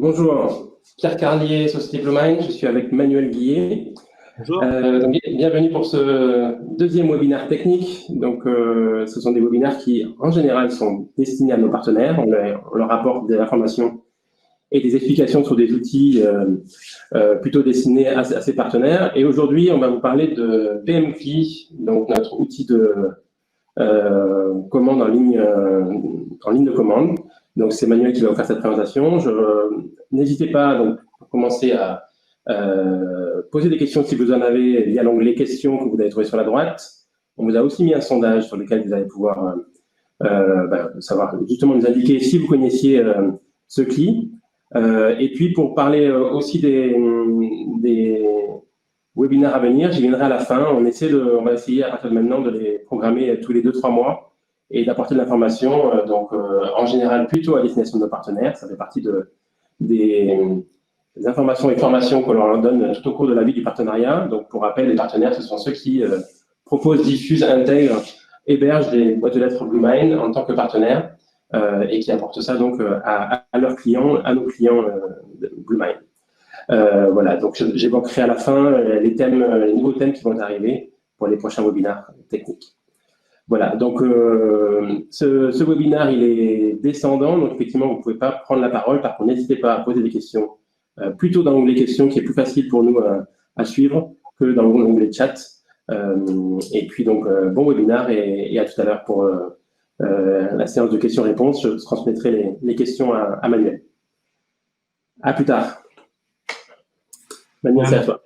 Bonjour, Pierre Carlier, Société Bluemind, je suis avec Manuel Guillet. Bonjour. Bienvenue pour ce deuxième webinaire technique. Donc, ce sont des webinaires qui, en général, sont destinés à nos partenaires. On leur apporte des informations et des explications sur des outils plutôt destinés à ces partenaires. Et aujourd'hui, on va vous parler de BMCli, donc notre outil de commande en ligne de commande. Donc, c'est Manuel qui va vous faire cette présentation. N'hésitez pas, donc, pour commencer, à poser des questions si vous en avez via l'onglet questions que vous allez trouver sur la droite. On vous a aussi mis un sondage sur lequel vous allez pouvoir savoir, justement, nous indiquer si vous connaissiez ce CLI. Et puis, pour parler aussi des webinaires à venir, j'y viendrai à la fin. On va essayer à partir de maintenant de les programmer tous les 2-3 mois et d'apporter de l'information, en général plutôt à destination de nos partenaires. Ça fait partie des informations et formations qu'on leur donne tout au cours de la vie du partenariat. Donc, pour rappel, les partenaires, ce sont ceux qui proposent, diffusent, intègrent, hébergent des boîtes de lettres Bluemind en tant que partenaires et qui apportent ça donc à leurs clients, à nos clients Bluemind. Voilà, donc j'évoquerai à la fin les nouveaux thèmes qui vont arriver pour les prochains webinaires techniques. Voilà, donc ce webinaire, il est descendant, donc effectivement, vous ne pouvez pas prendre la parole. Par contre, n'hésitez pas à poser des questions plutôt dans l'onglet questions, qui est plus facile pour nous à suivre que dans l'onglet chat. Et puis, donc, bon webinaire et à tout à l'heure pour la séance de questions-réponses. Je transmettrai les questions à Manuel. À plus tard. Manuel, c'est à toi.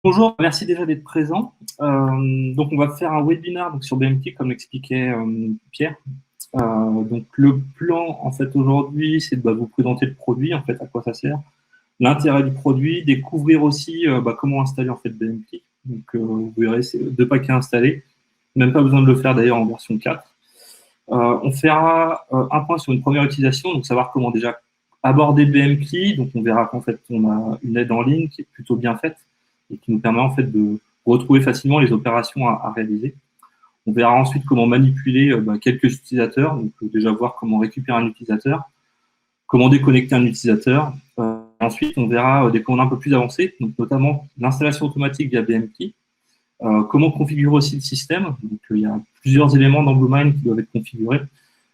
Bonjour, merci déjà d'être présent. Donc, on va faire un webinaire donc, sur BMCli, comme l'expliquait Pierre. Donc, le plan, en fait, aujourd'hui, c'est de vous présenter le produit, en fait, à quoi ça sert, l'intérêt du produit, découvrir aussi comment installer, en fait, BMCli. Donc, vous verrez, c'est 2 paquets installés. Même pas besoin de le faire, d'ailleurs, en version 4. On fera un point sur une première utilisation, donc savoir comment déjà aborder BMCli. Donc, on verra qu'en fait, on a une aide en ligne qui est plutôt bien faite et qui nous permet en fait de retrouver facilement les opérations à réaliser. On verra ensuite comment manipuler quelques utilisateurs, donc déjà voir comment récupérer un utilisateur, comment déconnecter un utilisateur. Ensuite, on verra des commandes un peu plus avancées, donc notamment l'installation automatique via BMCli, comment configurer aussi le système. Donc, il y a plusieurs éléments dans Bluemind qui doivent être configurés.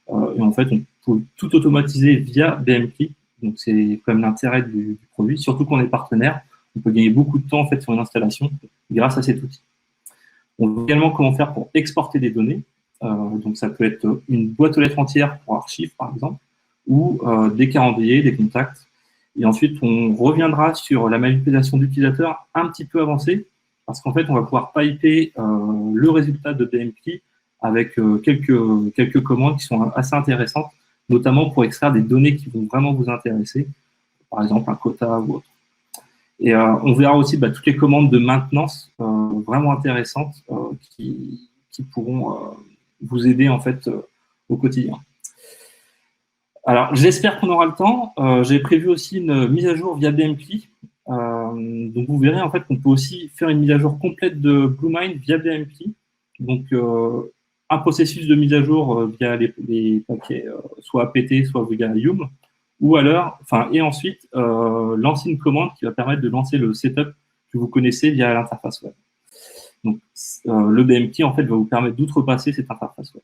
Et en fait, on peut tout automatiser via BMCli. Donc, c'est quand même l'intérêt du produit, surtout qu'on est partenaire. On peut gagner beaucoup de temps en fait, sur une installation grâce à cet outil. On voit également comment faire pour exporter des données. Donc, ça peut être une boîte aux lettres entière pour archives, par exemple, ou des calendriers, des contacts. Et ensuite, on reviendra sur la manipulation d'utilisateurs un petit peu avancée, parce qu'en fait, on va pouvoir piper le résultat de BMCli avec quelques commandes qui sont assez intéressantes, notamment pour extraire des données qui vont vraiment vous intéresser, par exemple un quota ou autre. Et on verra aussi toutes les commandes de maintenance vraiment intéressantes qui pourront vous aider en fait au quotidien. Alors, j'espère qu'on aura le temps. J'ai prévu aussi une mise à jour via BMCli. Donc, vous verrez en fait qu'on peut aussi faire une mise à jour complète de Bluemind via BMCli. Donc, un processus de mise à jour via les paquets, soit apt, soit via Yum. Ou alors, et ensuite, lancer une commande qui va permettre de lancer le setup que vous connaissez via l'interface web. Donc, le BMCli, en fait, va vous permettre d'outrepasser cette interface web.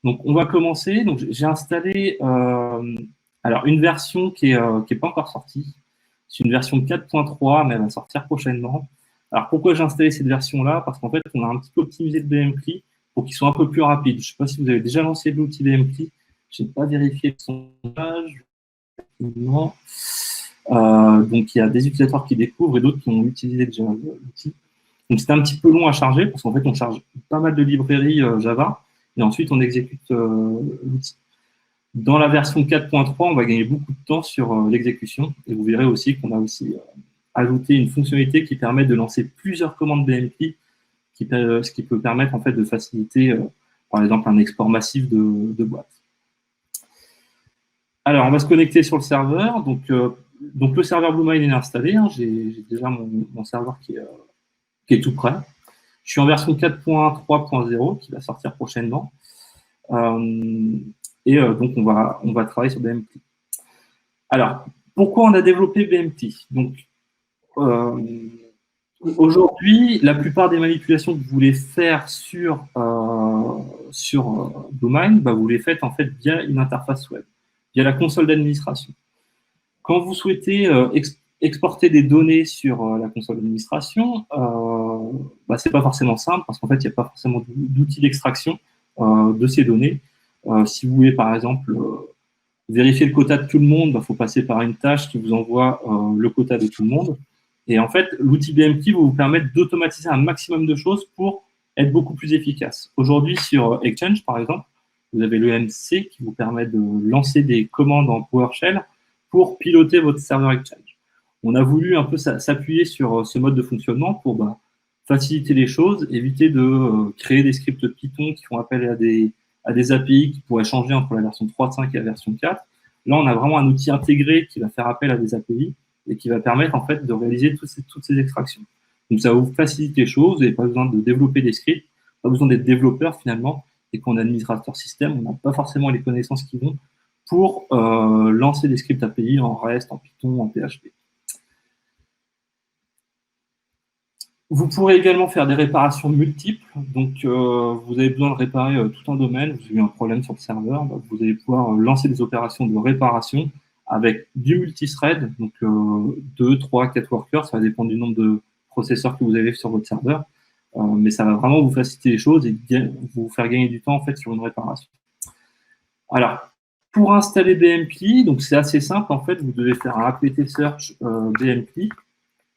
Donc, on va commencer. Donc, j'ai installé une version qui est pas encore sortie. C'est une version 4.3, mais elle va sortir prochainement. Alors, pourquoi j'ai installé cette version-là? Parce qu'en fait, on a un petit peu optimisé le BMCli pour qu'il soit un peu plus rapide. Je ne sais pas si vous avez déjà lancé l'outil BMCli. Je n'ai pas vérifié le sondage. Non. Donc, il y a des utilisateurs qui découvrent et d'autres qui ont utilisé déjà l'outil. Donc, c'est un petit peu long à charger parce qu'en fait, on charge pas mal de librairies Java et ensuite, on exécute l'outil. Dans la version 4.3, on va gagner beaucoup de temps sur l'exécution et vous verrez aussi qu'on a aussi ajouté une fonctionnalité qui permet de lancer plusieurs commandes BMCli, ce qui peut permettre en fait de faciliter, par exemple, un export massif de boîtes. Alors, on va se connecter sur le serveur. Donc le serveur Bluemind est installé. Hein. J'ai déjà mon serveur qui est tout prêt. Je suis en version 4.3.0 qui va sortir prochainement. Et donc, on va travailler sur BMT. Alors, pourquoi on a développé BMT? Donc, aujourd'hui, la plupart des manipulations que vous voulez faire sur BlueMind, vous les faites en fait via une interface web, via la console d'administration. Quand vous souhaitez exporter des données sur la console d'administration, c'est pas forcément simple parce qu'en fait, il n'y a pas forcément d'outils d'extraction de ces données. Si vous voulez, par exemple, vérifier le quota de tout le monde, il faut passer par une tâche qui vous envoie le quota de tout le monde. Et en fait, l'outil BMT va vous permettre d'automatiser un maximum de choses pour être beaucoup plus efficace. Aujourd'hui, sur Exchange, par exemple, vous avez le MC qui vous permet de lancer des commandes en PowerShell pour piloter votre serveur Exchange. On a voulu un peu s'appuyer sur ce mode de fonctionnement pour faciliter les choses, éviter de créer des scripts Python qui font appel à des API qui pourraient changer entre la version 3.5 et la version 4. Là, on a vraiment un outil intégré qui va faire appel à des API et qui va permettre en fait de réaliser toutes ces extractions. Donc, ça va vous faciliter les choses. Vous n'avez pas besoin de développer des scripts, pas besoin d'être développeur finalement. Et quand on est administrateur système, on n'a pas forcément les connaissances qui vont pour lancer des scripts API en REST, en Python, en PHP. Vous pourrez également faire des réparations multiples. Donc, vous avez besoin de réparer tout un domaine. Vous avez eu un problème sur le serveur. Vous allez pouvoir lancer des opérations de réparation avec du multithread, donc 2, 3, 4 workers. Ça va dépendre du nombre de processeurs que vous avez sur votre serveur. Mais ça va vraiment vous faciliter les choses et vous faire gagner du temps en fait sur une réparation. Alors, pour installer BMP, donc c'est assez simple. En fait, vous devez faire un apt search BMP.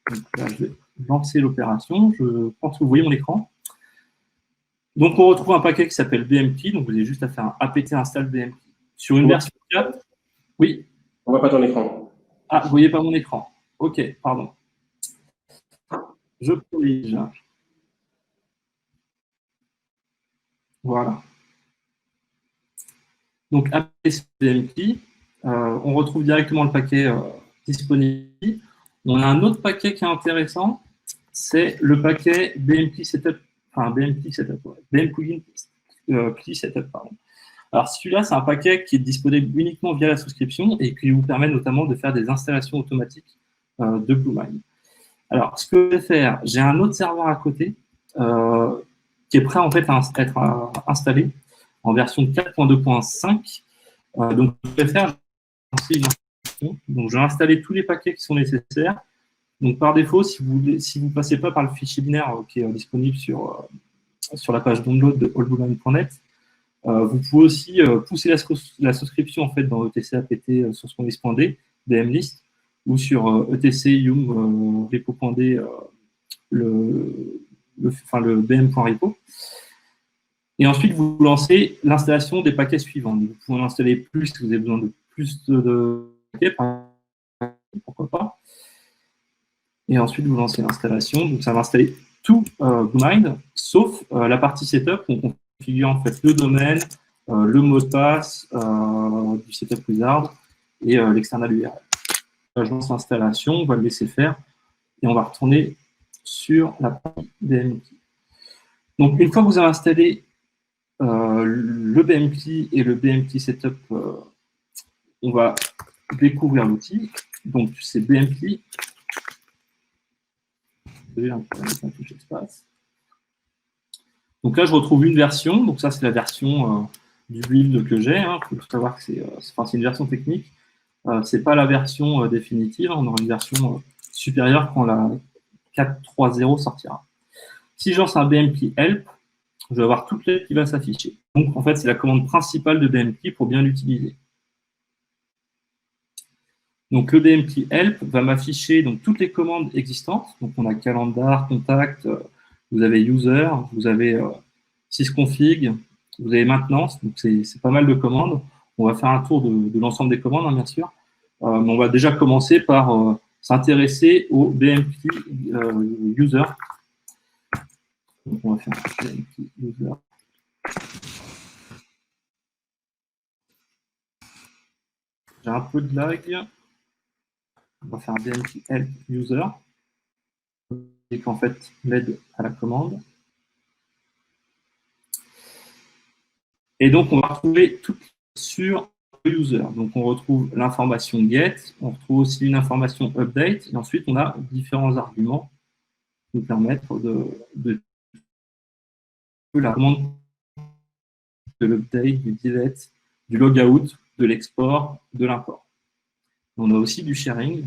Donc là, je vais lancer l'opération. Je pense que vous voyez mon écran. Donc, on retrouve un paquet qui s'appelle BMP. Donc, vous avez juste à faire un apt install BMP. Sur une version 4, oui. On ne voit pas ton écran. Ah, vous ne voyez pas mon écran. OK, pardon. Je corrige. Voilà. Donc, apt BMP, on retrouve directement le paquet disponible. On a un autre paquet qui est intéressant, c'est le paquet BMP Setup, enfin BMP Setup, BMP Setup, pardon. Alors celui-là, c'est un paquet qui est disponible uniquement via la souscription et qui vous permet notamment de faire des installations automatiques de BlueMind. Alors, ce que je vais faire, j'ai un autre serveur à côté qui est prêt en fait à être installé en version 4.2.5. Donc, je vais faire donc, je vais installer tous les paquets qui sont nécessaires. Donc, par défaut, si vous ne passez pas par le fichier binaire qui est disponible sur la page download de allbluemind.net, vous pouvez aussi pousser la souscription en fait, dans ETC APT sur source.list.d, DMList, ou sur ETC yum repo.d, le bm.repo. Et ensuite, vous lancez l'installation des paquets suivants. Vous pouvez en installer plus si vous avez besoin de plus de paquets, pourquoi pas. Et ensuite, vous lancez l'installation. Donc, ça va installer tout BlueMind, sauf la partie setup où on configure en fait le domaine, le mot de passe du setup wizard et l'external URL. Je lance l'installation, on va le laisser faire et on va retourner sur la partie BMP. Donc, une fois que vous avez installé le BMP et le BMP Setup, on va découvrir l'outil. Donc, c'est BMP. Donc là, je retrouve une version. Donc ça, c'est la version du build que j'ai. Il faut savoir que c'est une version technique. Ce n'est pas la version définitive. On aura une version supérieure quand la 4.3.0 sortira. Si je lance un BMP help, je vais avoir toute l'aide qui va s'afficher. Donc, en fait, c'est la commande principale de BMP pour bien l'utiliser. Donc, le BMP help va m'afficher toutes les commandes existantes. Donc, on a calendar, contact, vous avez user, vous avez sysconfig, vous avez maintenance. Donc, c'est pas mal de commandes. On va faire un tour de l'ensemble des commandes, bien sûr. Mais on va déjà commencer par s'intéresser au BMP user. Donc, on va faire BMP user. J'ai un peu de lag. On va faire BMP help user. Et qu'en fait, l'aide à la commande. Et donc, on va retrouver toutes sur le user. Donc, on retrouve l'information get, on retrouve aussi une information update, et ensuite, on a différents arguments qui nous permettent de la commande de l'update, du delete, du logout, de l'export, de l'import. On a aussi du sharing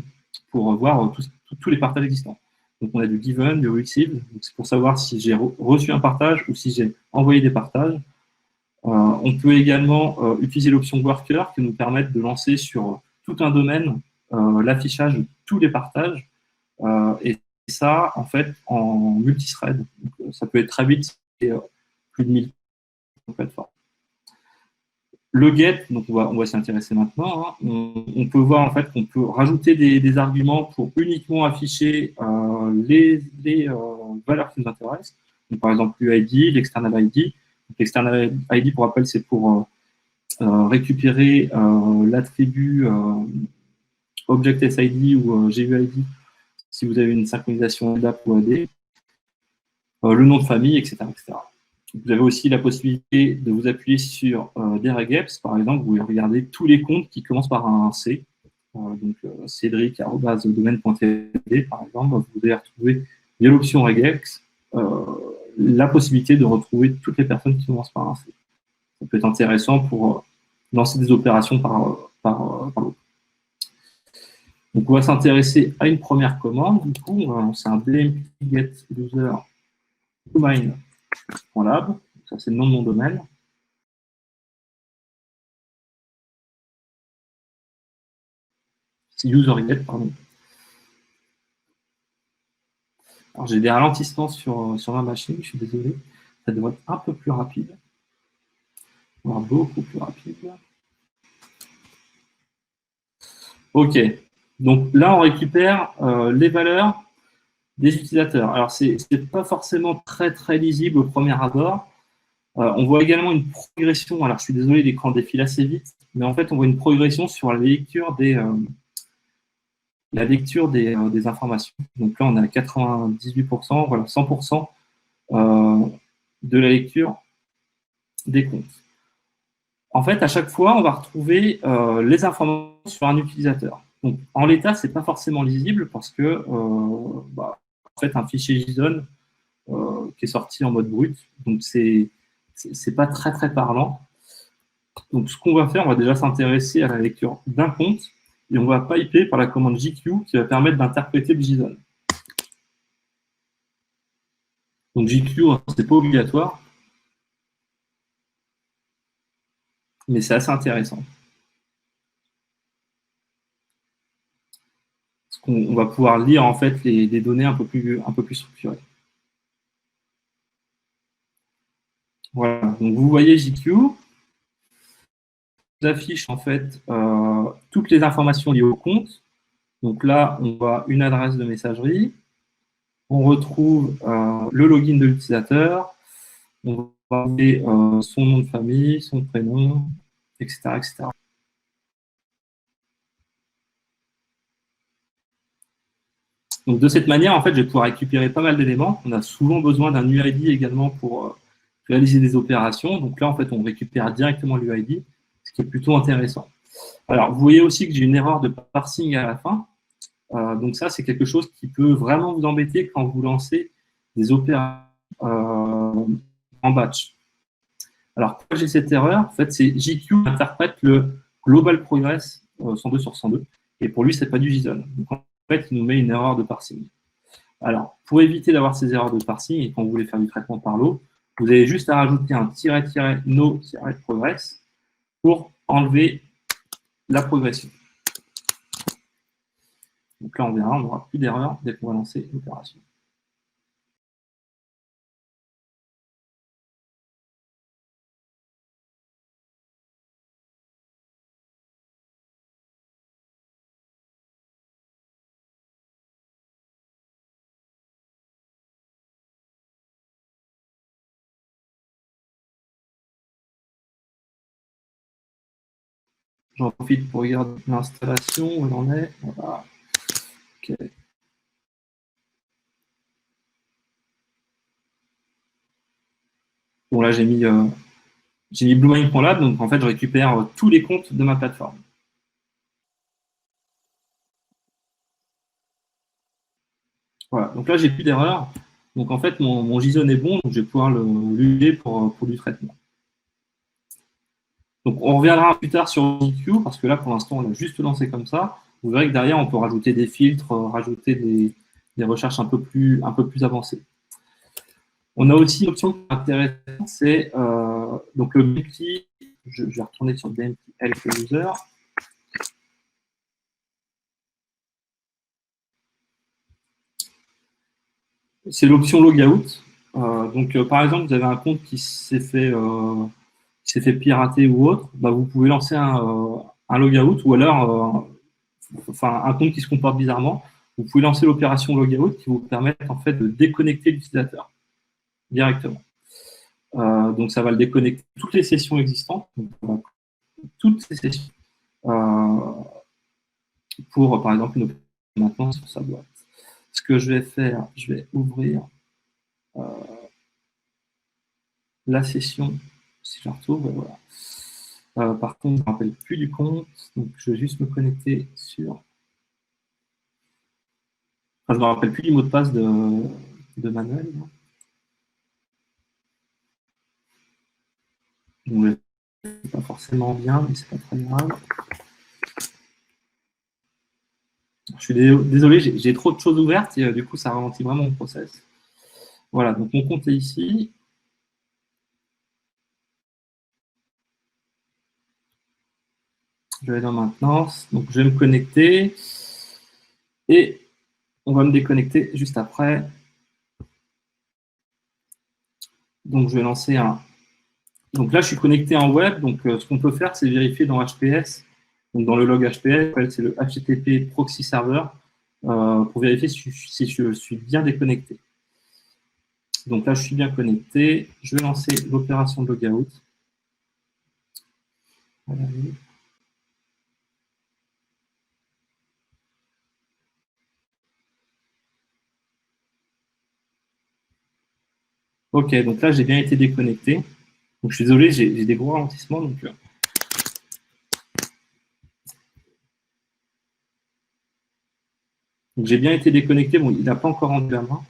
pour voir tous les partages existants. Donc, on a du given, du received. C'est pour savoir si j'ai reçu un partage ou si j'ai envoyé des partages. On peut également utiliser l'option worker qui nous permet de lancer sur tout un domaine l'affichage de tous les partages. Et ça, en fait, en multithread. Donc, ça peut être très vite, c'est plus de 1000 plateformes. Le get, donc on va s'y intéresser maintenant. Hein. On peut voir en fait qu'on peut rajouter des arguments pour uniquement afficher les valeurs qui nous intéressent. Donc, par exemple, l'UID, l'external ID. L'external ID, pour rappel, c'est pour récupérer l'attribut Object SID ou GUID si vous avez une synchronisation LDAP ou AD, le nom de famille, etc., etc. Vous avez aussi la possibilité de vous appuyer sur des regex. Par exemple, vous pouvez regarder tous les comptes qui commencent par un C. Donc, cédric@domaine.tv, par exemple, vous allez retrouver via l'option regex la possibilité de retrouver toutes les personnes qui commencent par un C. Ça peut être intéressant pour lancer des opérations par l'autre. Donc, on va s'intéresser à une première commande. Du coup, on va lancer un bmp get user domain.lab. Ça, c'est le nom de mon domaine. C'est user.get, pardon. Alors, j'ai des ralentissements sur ma machine, je suis désolé. Ça devrait être un peu plus rapide. Voire beaucoup plus rapide. OK. Donc là, on récupère les valeurs des utilisateurs. Alors, ce n'est pas forcément très, très lisible au premier abord. On voit également une progression. Alors, je suis désolé, l'écran défile assez vite. Mais en fait, on voit une progression sur la lecture des informations. Donc là, on est à 98%, voilà, 100% de la lecture des comptes. En fait, à chaque fois, on va retrouver les informations sur un utilisateur. Donc, en l'état, ce n'est pas forcément lisible parce que, en fait, un fichier JSON qui est sorti en mode brut, donc c'est pas très, très parlant. Donc, ce qu'on va faire, on va déjà s'intéresser à la lecture d'un compte et on va piper par la commande JQ qui va permettre d'interpréter le JSON. Donc, JQ, c'est pas obligatoire, mais c'est assez intéressant. Parce qu'on va pouvoir lire en fait les données un peu plus structurées. Voilà, donc vous voyez JQ, affiche en fait toutes les informations liées au compte. Donc là, on voit une adresse de messagerie, on retrouve le login de l'utilisateur, on va voir son nom de famille, son prénom, etc., etc. Donc de cette manière, en fait, je vais pouvoir récupérer pas mal d'éléments. On a souvent besoin d'un UID également pour réaliser des opérations. Donc là, en fait, on récupère directement l'UID, ce qui est plutôt intéressant. Alors, vous voyez aussi que j'ai une erreur de parsing à la fin. Donc ça, c'est quelque chose qui peut vraiment vous embêter quand vous lancez des opérations en batch. Alors, pourquoi j'ai cette erreur? En fait, c'est JQ qui interprète le global progress 102 sur 102. Et pour lui, ce n'est pas du JSON. Donc, en fait, il nous met une erreur de parsing. Alors, pour éviter d'avoir ces erreurs de parsing et quand vous voulez faire du traitement par lot, vous avez juste à rajouter un -no-progress pour enlever la progression. Donc là, on verra, on n'aura plus d'erreur dès qu'on va lancer l'opération. J'en profite pour regarder l'installation, où elle en est. Voilà. Okay. Bon, là, j'ai mis j'ai mis bluemind.lab, donc en fait, je récupère tous les comptes de ma plateforme. Voilà, donc là, j'ai plus d'erreur. Donc en fait, mon JSON est bon, donc je vais pouvoir l'utiliser pour du traitement. Donc on reviendra plus tard sur EQ, parce que là, pour l'instant, on l'a juste lancé comme ça. Vous verrez que derrière, on peut rajouter des filtres, rajouter des recherches un peu plus avancées. On a aussi une option intéressante, c'est donc le BMP. Je vais retourner sur BMP Help User. C'est l'option logout. Donc, par exemple, vous avez un compte qui s'est fait pirater ou autre, bah, vous pouvez lancer un logout ou alors un compte qui se comporte bizarrement. Vous pouvez lancer l'opération logout qui vous permet en fait de déconnecter l'utilisateur directement. Donc, ça va le déconnecter toutes les sessions existantes, donc, toutes ces sessions pour, par exemple, une opération maintenance sur sa boîte. Ce que je vais faire, je vais ouvrir la session, si je la retrouve, voilà. Par contre, je ne me rappelle plus du compte, donc je vais juste me connecter sur... Enfin, je ne me rappelle plus du mot de passe de Manuel. Donc, c'est pas forcément bien, mais c'est pas très grave. Je suis désolé, j'ai trop de choses ouvertes et du coup, ça ralentit vraiment mon process. Voilà, donc mon compte est ici. Je vais dans maintenance, donc je vais me connecter et on va me déconnecter juste après. Donc je vais lancer un... Donc là, je suis connecté en web, donc ce qu'on peut faire, c'est vérifier dans HPS, donc dans le log HPS, c'est le HTTP proxy server, pour vérifier si je suis bien déconnecté. Donc là, je suis bien connecté. Je vais lancer l'opération de logout. Voilà. Ok, donc là, j'ai bien été déconnecté. Donc je suis désolé, j'ai des gros ralentissements. Donc j'ai bien été déconnecté. Bon, il n'a pas encore rendu la main.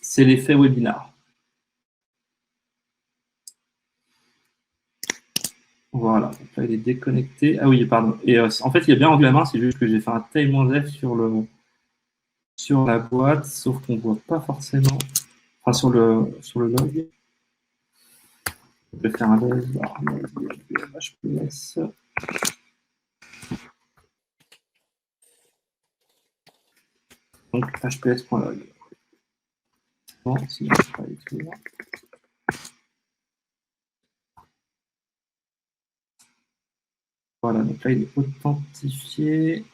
C'est l'effet webinar. Voilà, donc là, il est déconnecté. Ah oui, pardon. Et en fait, il y a bien rendu la main, c'est juste que j'ai fait un tail-F sur la boîte, sauf qu'on ne voit pas forcément. Enfin, sur le log. Je vais faire un log HPS. Donc, hps.log. Bon, si je ne pas écrire. Voilà, donc là, il est authentifié.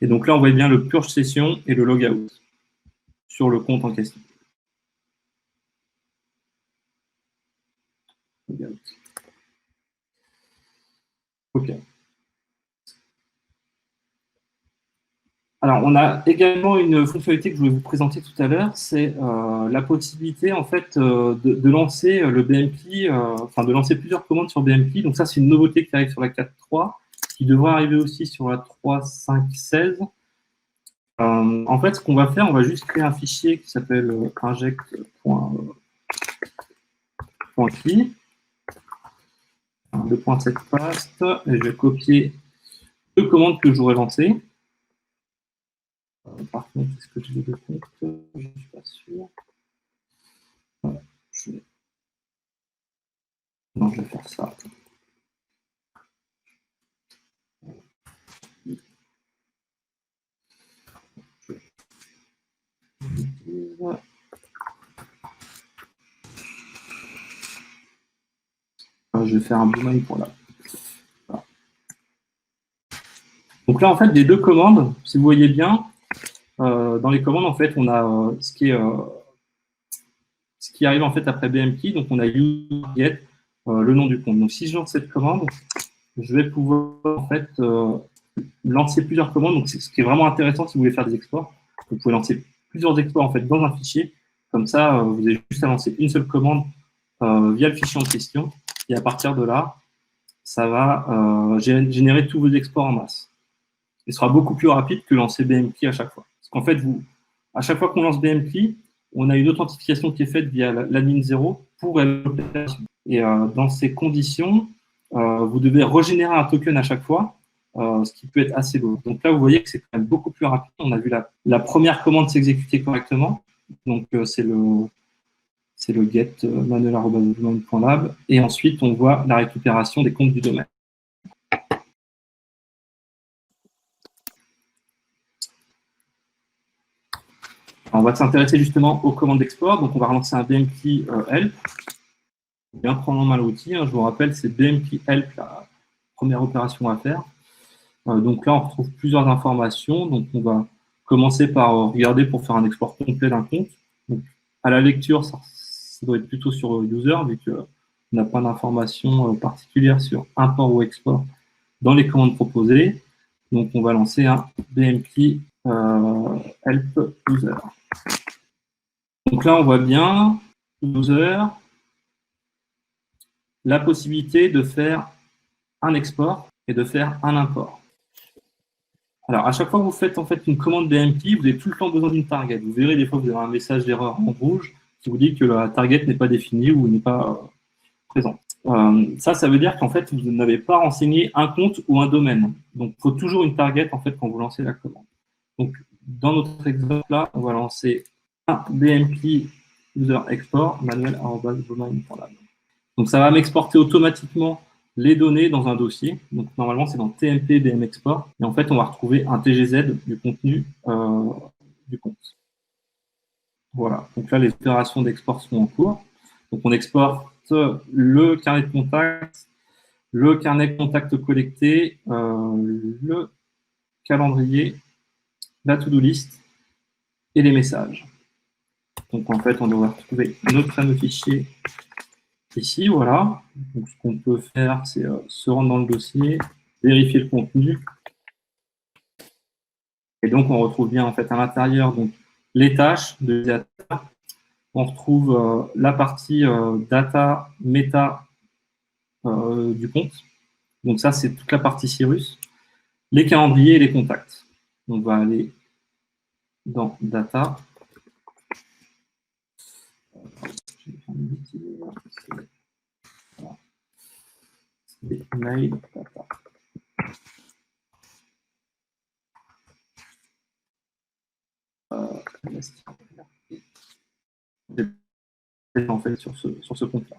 Et donc là, on voit bien le purge session et le logout sur le compte en question. Logout. OK. Alors, on a également une fonctionnalité que je voulais vous présenter tout à l'heure, c'est la possibilité en fait de lancer le BMP, enfin de lancer plusieurs commandes sur BMP. Donc ça, c'est une nouveauté qui arrive sur la 4.3, qui devrait arriver aussi sur la 3.5.16. En fait, ce qu'on va faire, on va juste créer un fichier qui s'appelle inject.key, le point set fast, et je vais copier deux commandes que j'aurais lancées. Par contre, est-ce que j'ai les deux comptes? Je ne suis pas sûr. Voilà, non, je vais faire ça. Je vais faire un boomerang pour là. Voilà. Donc là, en fait, les deux commandes, si vous voyez bien, dans les commandes, en fait, on a ce qui arrive en fait après BMP. Donc, on a user le nom du compte. Donc, si je lance cette commande, je vais pouvoir en fait lancer plusieurs commandes. Donc, c'est ce qui est vraiment intéressant si vous voulez faire des exports. Vous pouvez lancer plusieurs exports en fait dans un fichier. Comme ça, vous avez juste à lancer une seule commande via le fichier en question. Et à partir de là, ça va générer tous vos exports en masse. Il sera beaucoup plus rapide que lancer BMP à chaque fois. Parce qu'en fait, à chaque fois qu'on lance BMP, on a une authentification qui est faite via l'admin 0 pour l'opération. Et dans ces conditions, vous devez régénérer un token à chaque fois, ce qui peut être assez lourd. Donc là, vous voyez que c'est quand même beaucoup plus rapide. On a vu la première commande s'exécuter correctement. Donc c'est le get manuel@domain.lab. Et ensuite, on voit la récupération des comptes du domaine. On va s'intéresser justement aux commandes d'export. Donc, on va relancer un BMP help. Bien prendre en main l'outil. Je vous rappelle, c'est BMP help, la première opération à faire. Donc là, on retrouve plusieurs informations. Donc, on va commencer par regarder pour faire un export complet d'un compte. Donc, à la lecture, ça doit être plutôt sur user, vu qu'on n'a pas d'informations particulières sur import ou export dans les commandes proposées. Donc, on va lancer un BMP help user. Donc là, on voit bien, user, la possibilité de faire un export et de faire un import. Alors, à chaque fois que vous faites en fait une commande BMP, vous avez tout le temps besoin d'une target. Vous verrez, des fois, vous avez un message d'erreur en rouge qui vous dit que la target n'est pas définie ou n'est pas présente. Ça veut dire qu'en fait, vous n'avez pas renseigné un compte ou un domaine. Donc, il faut toujours une target en fait quand vous lancez la commande. Donc, dans notre exemple là, on va lancer un BMP user export manuel@domain.lab. Donc, ça va m'exporter automatiquement les données dans un dossier. Donc, normalement, c'est dans TMP BM export. Et en fait, on va retrouver un TGZ du contenu du compte. Voilà. Donc là, les opérations d'export sont en cours. Donc, on exporte le carnet de contact, le carnet de contact collecté, le calendrier, la to-do list et les messages. Donc, en fait, on devrait retrouver notre fameux fichier ici, voilà. Donc, ce qu'on peut faire, c'est se rendre dans le dossier, vérifier le contenu. Et donc, on retrouve bien, en fait, à l'intérieur, donc, les tâches de l'utilisateur. On retrouve la partie data, méta du compte. Donc, ça, c'est toute la partie Cyrus. Les calendriers et les contacts. On va aller dans data. C'est mail data. En fait, sur ce compte-là.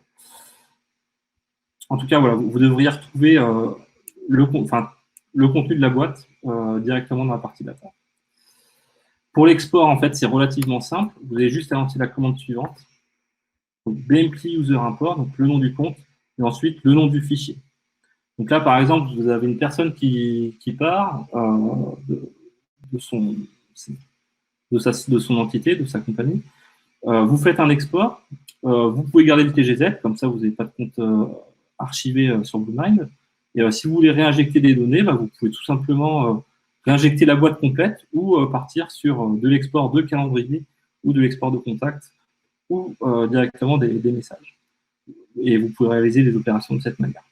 En tout cas, voilà, vous devriez retrouver le contenu de la boîte directement dans la partie data. Pour l'export, en fait, c'est relativement simple. Vous avez juste à lancer la commande suivante. Donc, BMP user import, donc le nom du compte, et ensuite le nom du fichier. Donc là, par exemple, vous avez une personne qui part de son entité, de sa compagnie. Vous faites un export. Vous pouvez garder le TGZ, comme ça, vous n'avez pas de compte archivé sur BlueMind. Et si vous voulez réinjecter des données, vous pouvez tout simplement réinjecter la boîte complète ou partir sur de l'export de calendrier ou de l'export de contact ou directement des messages. Et vous pouvez réaliser des opérations de cette manière.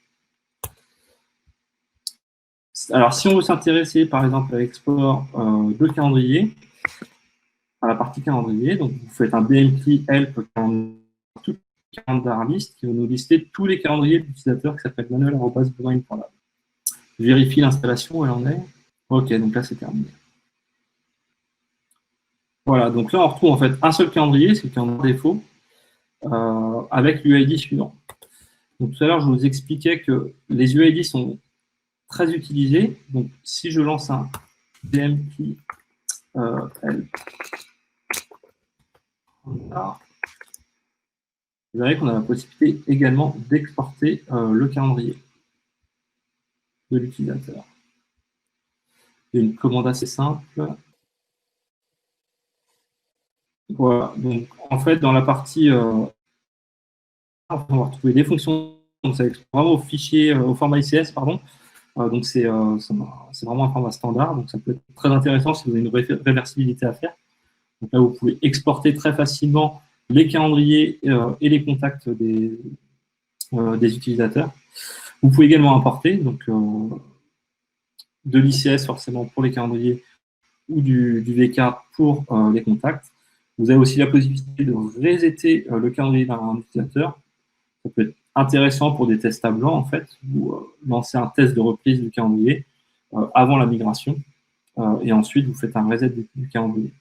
Alors, si on veut s'intéresser, par exemple, à l'export de calendrier, à la partie calendrier, donc vous faites un BMP help tout calendar list qui va nous lister tous les calendriers d'utilisateurs qui s'appellent manuel@domain.lab. Je vérifie l'installation, elle en est. OK, donc là, c'est terminé. Voilà, donc là, on retrouve en fait un seul calendrier, c'est le calendrier défaut, avec l'UID suivant. Donc tout à l'heure, je vous expliquais que les UID sont très utilisés. Donc si je lance un BMP help, voilà, vous verrez qu'on a la possibilité également d'exporter le calendrier de l'utilisateur. C'est une commande assez simple. Voilà, donc en fait, dans la partie, on va retrouver des fonctions, donc ça exporte vraiment au fichier, au format ICS, pardon. Donc c'est vraiment un format standard, donc ça peut être très intéressant si vous avez une réversibilité à faire. Donc là, vous pouvez exporter très facilement les calendriers et les contacts des utilisateurs. Vous pouvez également importer donc, de l'ICS forcément pour les calendriers ou du VK pour les contacts. Vous avez aussi la possibilité de resetter le calendrier d'un utilisateur. Ça peut être intéressant pour des tests à blanc, en fait. Vous lancez un test de reprise du calendrier avant la migration et ensuite vous faites un reset du calendrier.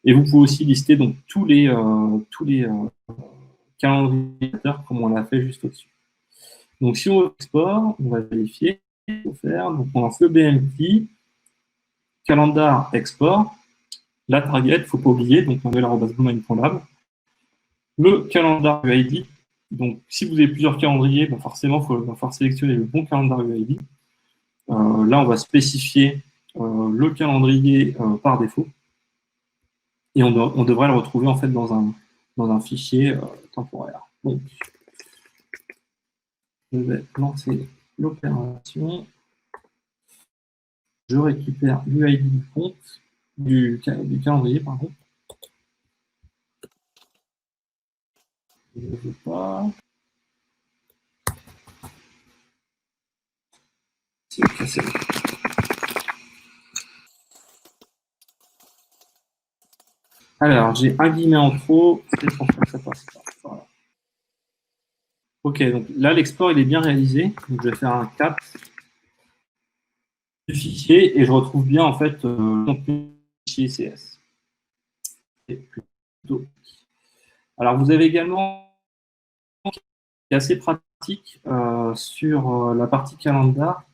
Et vous pouvez aussi lister donc, tous les calendriers comme on l'a fait juste au-dessus. Donc si on export, on va vérifier. Donc on lance le BMP, calendar export, la target, il ne faut pas oublier, donc manuel@bluemine.lab, le calendar UID. Donc si vous avez plusieurs calendriers, ben forcément, il va falloir sélectionner le bon calendar UID. Là, on va spécifier le calendrier par défaut. Et on devrait le retrouver en fait dans un fichier temporaire. Donc, je vais lancer l'opération. Je récupère l'UID du compte, du calendrier, pardon. Je ne veux pas. C'est bon. Alors, j'ai un guillemet en trop, c'est pour ça que ça passe pas. Voilà. Ok, donc là, l'export, il est bien réalisé. Donc, je vais faire un cap du fichier et je retrouve bien, en fait, le contenu du fichier CS. Alors, vous avez également, qui est assez pratique sur la partie calendar,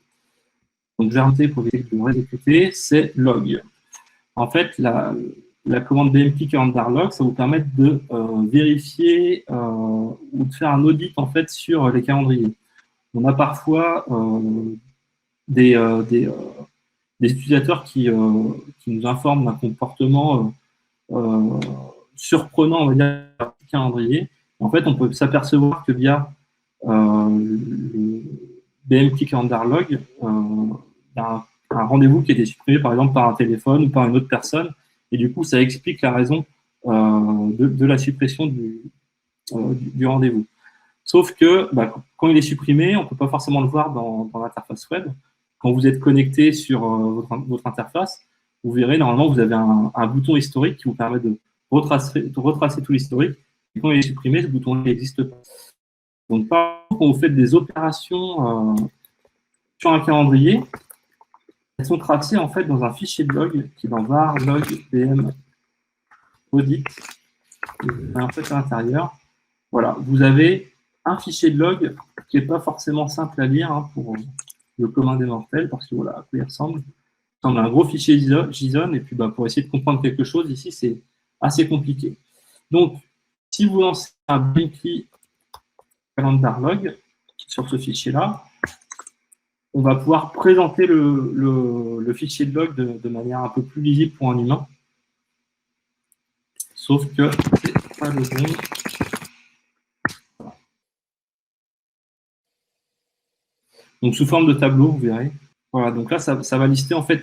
donc je vais arrêter pour éviter de réexécuter, c'est log. En fait, la commande BMP calendar log, ça vous permet de vérifier ou de faire un audit en fait sur les calendriers. On a parfois des utilisateurs qui nous informent d'un comportement surprenant, on va dire, du calendrier. En fait, on peut s'apercevoir que via le BMP calendar log, il y a un rendez-vous qui a été supprimé, par exemple, par un téléphone ou par une autre personne. Et du coup, ça explique la raison de la suppression du rendez-vous. Sauf que bah, quand il est supprimé, on ne peut pas forcément le voir dans l'interface web. Quand vous êtes connecté sur votre interface, vous verrez, normalement, vous avez un bouton historique qui vous permet de retracer tout l'historique. Et quand il est supprimé, ce bouton n'existe pas. Donc, par exemple, quand vous faites des opérations sur un calendrier, elles sont tracées en fait dans un fichier de log qui est dans var log bm audit. Et en fait, à l'intérieur, voilà, vous avez un fichier de log qui n'est pas forcément simple à lire pour le commun des mortels, parce que voilà à quoi il ressemble. Il ressemble à un gros fichier JSON, et puis bah, pour essayer de comprendre quelque chose, ici, c'est assez compliqué. Donc, si vous lancez un BMP calendar log sur ce fichier-là, on va pouvoir présenter le fichier de log de manière un peu plus lisible pour un humain. Sauf que c'est pas le bon. Voilà. Donc sous forme de tableau, vous verrez. Voilà, donc là, ça va lister en fait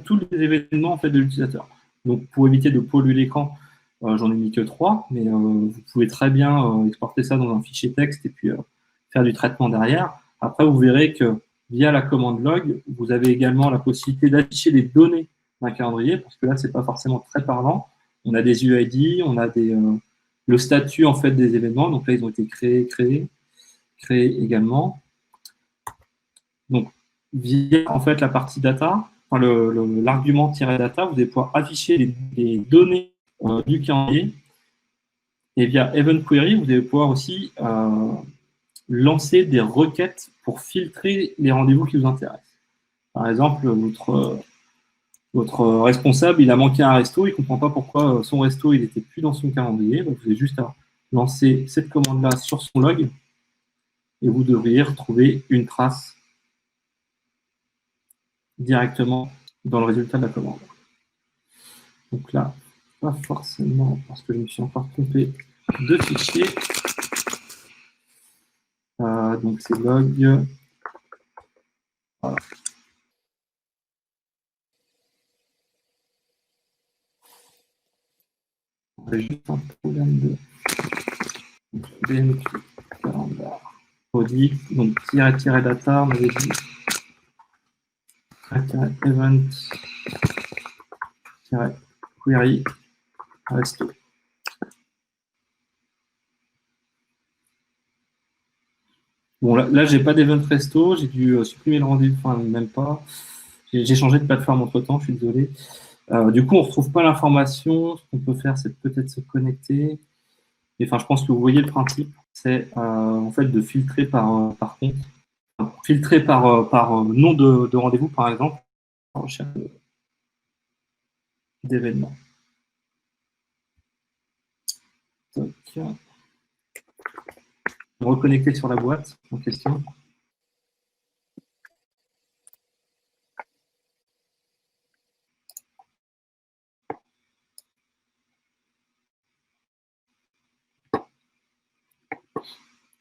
tous les événements en fait, de l'utilisateur. Donc pour éviter de polluer l'écran, j'en ai mis que 3, mais vous pouvez très bien exporter ça dans un fichier texte et puis faire du traitement derrière. Après, vous verrez que via la commande log, vous avez également la possibilité d'afficher les données d'un calendrier, parce que là, ce n'est pas forcément très parlant. On a des UID, on a le statut en fait, des événements. Donc là, ils ont été créés également. Donc, via en fait, la partie data, enfin, l'argument -data, vous allez pouvoir afficher les données du calendrier. Et via Event Query, vous allez pouvoir aussi lancer des requêtes pour filtrer les rendez-vous qui vous intéressent. Par exemple, votre responsable, il a manqué un resto, il ne comprend pas pourquoi son resto, il n'était plus dans son calendrier. Donc, vous avez juste à lancer cette commande-là sur son log et vous devriez retrouver une trace directement dans le résultat de la commande. Donc là, pas forcément, parce que je me suis encore trompé de fichier. Donc c'est log. Voilà. C'est juste un problème de BMQ calendar. Audit, donc --data, on avait dit event query resto. Bon, là j'ai pas d'event resto, j'ai dû supprimer le rendez-vous, enfin même pas. J'ai changé de plateforme entre temps, je suis désolé. Du coup, on ne retrouve pas l'information. Ce qu'on peut faire, c'est peut-être se connecter. Et, enfin, je pense que vous voyez le principe, c'est en fait de filtrer par compte, filtrer par nom de rendez-vous, par exemple, en recherche d'événements. Reconnecter sur la boîte en question.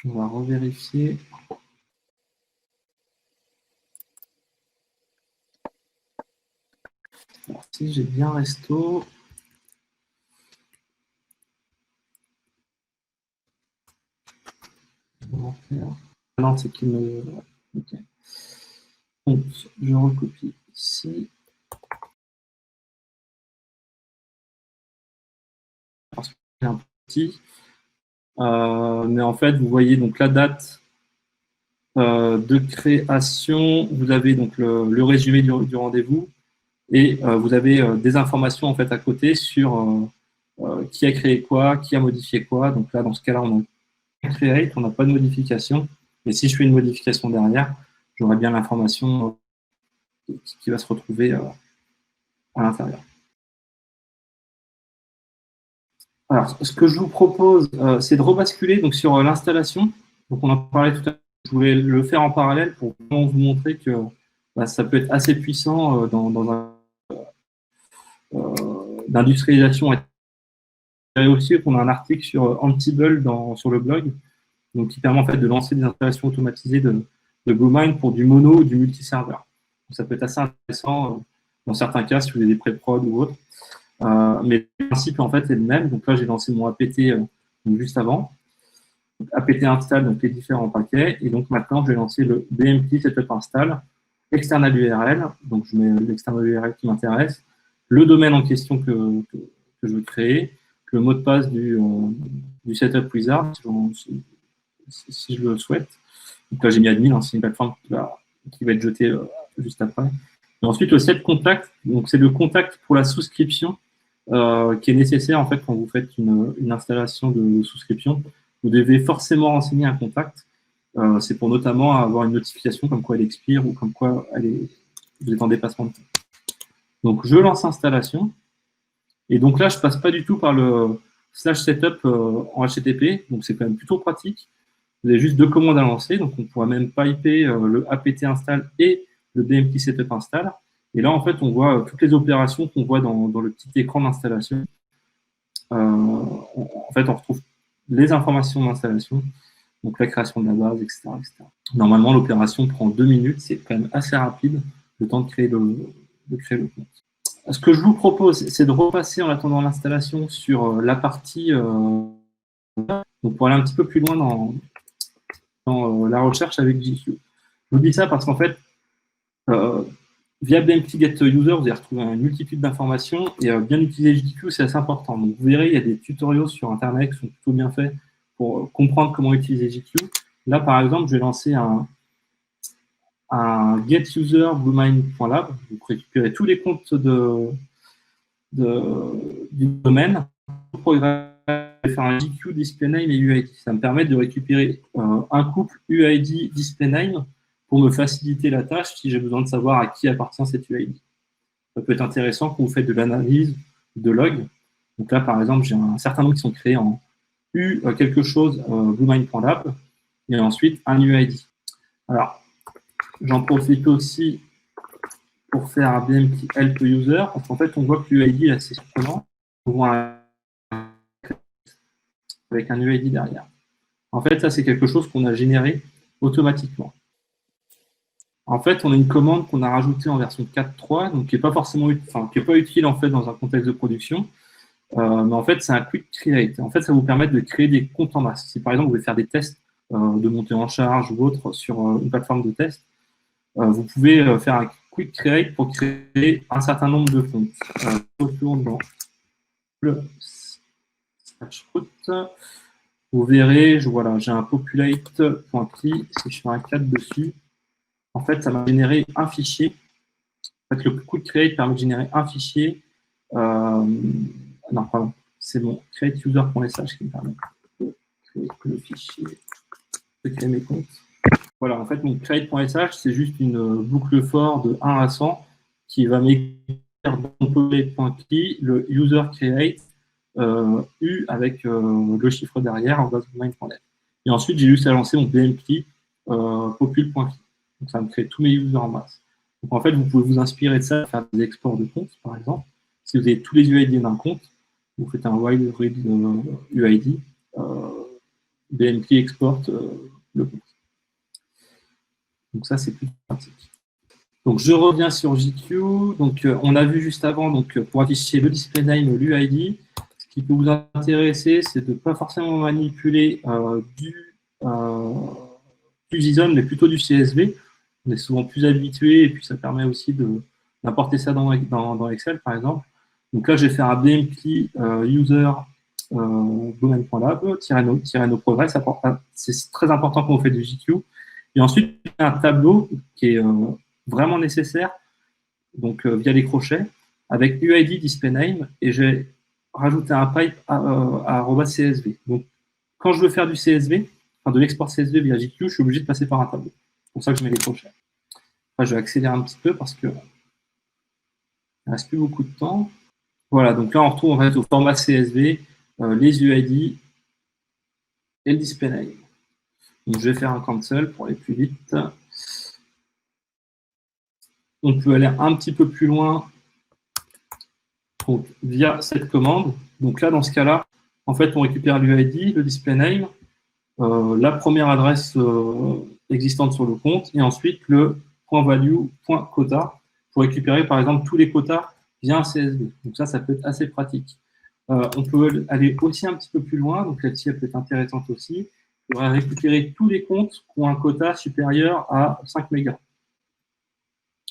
On va revérifier. Alors, si j'ai bien resto. Non, c'est qu'il me. Ok. Donc, je recopie ici. Parce que c'est un petit. Mais en fait, vous voyez donc la date de création. Vous avez donc le résumé du rendez-vous et vous avez des informations en fait à côté sur qui a créé quoi, qui a modifié quoi. Donc là, dans ce cas-là, on a create, on n'a pas de modification. Et si je fais une modification derrière, j'aurai bien l'information qui va se retrouver à l'intérieur. Alors, ce que je vous propose, c'est de rebasculer donc, sur l'installation. Donc, on en parlait tout à l'heure. Je voulais le faire en parallèle pour vous montrer que ça peut être assez puissant dans un d'industrialisation. Et aussi qu'on a un article sur Ansible sur le blog, donc qui permet en fait de lancer des installations automatisées de Bluemind pour du mono ou du multiserveur. Ça peut être assez intéressant dans certains cas si vous avez des pré-prod ou autre. Mais le principe en fait est le même. Donc là j'ai lancé mon apt juste avant. Donc, apt install donc les différents paquets et donc maintenant je vais lancer le bmt setup install external URL. Donc je mets l'external URL qui m'intéresse, le domaine en question que je veux créer, le mot de passe du setup wizard si je le souhaite. Donc là j'ai mis admin, c'est une plateforme qui va être jetée juste après. Et ensuite le set contact, donc c'est le contact pour la souscription qui est nécessaire en fait quand vous faites une installation de souscription. Vous devez forcément renseigner un contact. C'est pour notamment avoir une notification comme quoi elle expire ou comme quoi vous êtes en dépassement de temps. Donc je lance installation. Et donc là, je ne passe pas du tout par le /setup en HTTP. Donc c'est quand même plutôt pratique. Vous avez juste deux commandes à lancer. Donc on pourra même piper le apt install et le bmt setup install. Et là, en fait, on voit toutes les opérations qu'on voit dans le petit écran d'installation. En fait, on retrouve les informations d'installation, donc la création de la base, etc. etc. Normalement, l'opération prend 2 minutes. C'est quand même assez rapide, le temps de créer le compte. Ce que je vous propose, c'est de repasser en attendant l'installation sur la partie donc pour aller un petit peu plus loin dans la recherche avec GQ. Je vous dis ça parce qu'en fait, via BMT Get User, vous allez retrouver une multitude d'informations et bien utiliser GQ, c'est assez important. Donc, vous verrez, il y a des tutoriels sur Internet qui sont plutôt bien faits pour comprendre comment utiliser GQ. Là, par exemple, je vais lancer un getUser bluemind.lab. Vous récupérez tous les comptes du domaine. Je vais faire un GQ DisplayName et UID. Ça me permet de récupérer un couple UID DisplayName pour me faciliter la tâche si j'ai besoin de savoir à qui appartient cette UID. Ça peut être intéressant quand vous faites de l'analyse de log. Donc là, par exemple, j'ai un certain nombre qui sont créés en U quelque chose bluemind.lab et ensuite un UID. Alors, j'en profite aussi pour faire un BMT help user parce qu'en fait, on voit que l'UID est assez surprenant. On voit avec un UID derrière. En fait, ça, c'est quelque chose qu'on a généré automatiquement. En fait, on a une commande qu'on a rajoutée en version 4.3, donc qui n'est pas forcément, qui n'est pas utile en fait dans un contexte de production, Mais en fait, c'est un quick create. En fait, ça vous permet de créer des comptes en masse. Si par exemple, vous voulez faire des tests de montée en charge ou autre sur une plateforme de test, vous pouvez faire un quick create pour créer un certain nombre de comptes. Je retourne dans le Splashroot. Vous verrez, voilà, j'ai un populate.py. Si je fais un 4 dessus, en fait, ça m'a généré un fichier. En fait, le quick create permet de générer un fichier. Non, pardon, c'est mon createuser.sh qui me permet de créer le fichier, de créer mes comptes. Voilà, en fait, mon create.sh, c'est juste une boucle for de 1 à 100 qui va m'écrire dans mon populate.py le user create U avec le chiffre derrière en base de mind.net. Et ensuite, j'ai juste à lancer mon BMP popul.py. Donc, ça me crée tous mes users en masse. Donc, en fait, vous pouvez vous inspirer de ça, faire des exports de comptes, par exemple. Si vous avez tous les UID d'un compte, vous faites un while read UID, BMP export le compte. Donc ça, c'est plus pratique. Donc je reviens sur JQ. Donc on a vu juste avant, donc pour afficher le display name, l'UID, ce qui peut vous intéresser, c'est de ne pas forcément manipuler du JSON, mais plutôt du CSV. On est souvent plus habitué et puis ça permet aussi d'importer ça dans Excel, par exemple. Donc là, je vais faire un BMP user domain.lab, -no progress. C'est très important quand on fait du JQ. Et ensuite, un tableau qui est vraiment nécessaire, donc via les crochets, avec UID display name, et j'ai rajouté un pipe à @CSV. Donc, quand je veux faire du CSV, enfin de l'export CSV via JQ, je suis obligé de passer par un tableau. C'est pour ça que je mets les crochets. Enfin, je vais accélérer un petit peu parce que il ne reste plus beaucoup de temps. Voilà, donc là, on retrouve en fait au format CSV les UID et le display name. Donc, je vais faire un cancel pour aller plus vite. On peut aller un petit peu plus loin donc, via cette commande. Donc là, dans ce cas-là, en fait, on récupère l'UID, le display name, la première adresse existante sur le compte, et ensuite le .value, .quota, pour récupérer, par exemple, tous les quotas via un CSV. Donc ça peut être assez pratique. On peut aller aussi un petit peu plus loin, donc celle-ci, elle peut être intéressante aussi. On va récupérer tous les comptes qui ont un quota supérieur à 5 mégas.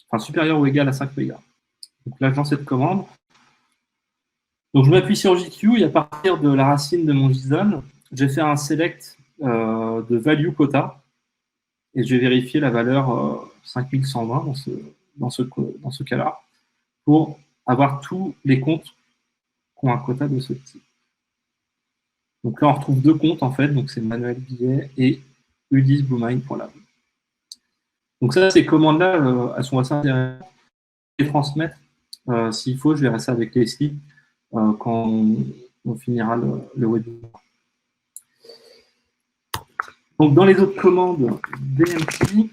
Enfin, supérieur ou égal à 5 mégas. Donc là, je lance cette commande. Donc, je m'appuie sur JQ et à partir de la racine de mon JSON, je vais faire un select de value quota et je vais vérifier la valeur 5120 dans ce cas-là pour avoir tous les comptes qui ont un quota de ce type. Donc là, on retrouve deux comptes en fait, donc c'est Manuel Billet et udis-bluemine.lab. Donc ça, ces commandes-là, elles sont assez intéressantes. Je vais les transmettre. S'il faut, je verrai ça avec les slides quand on finira le webinaire. Donc dans les autres commandes BMP,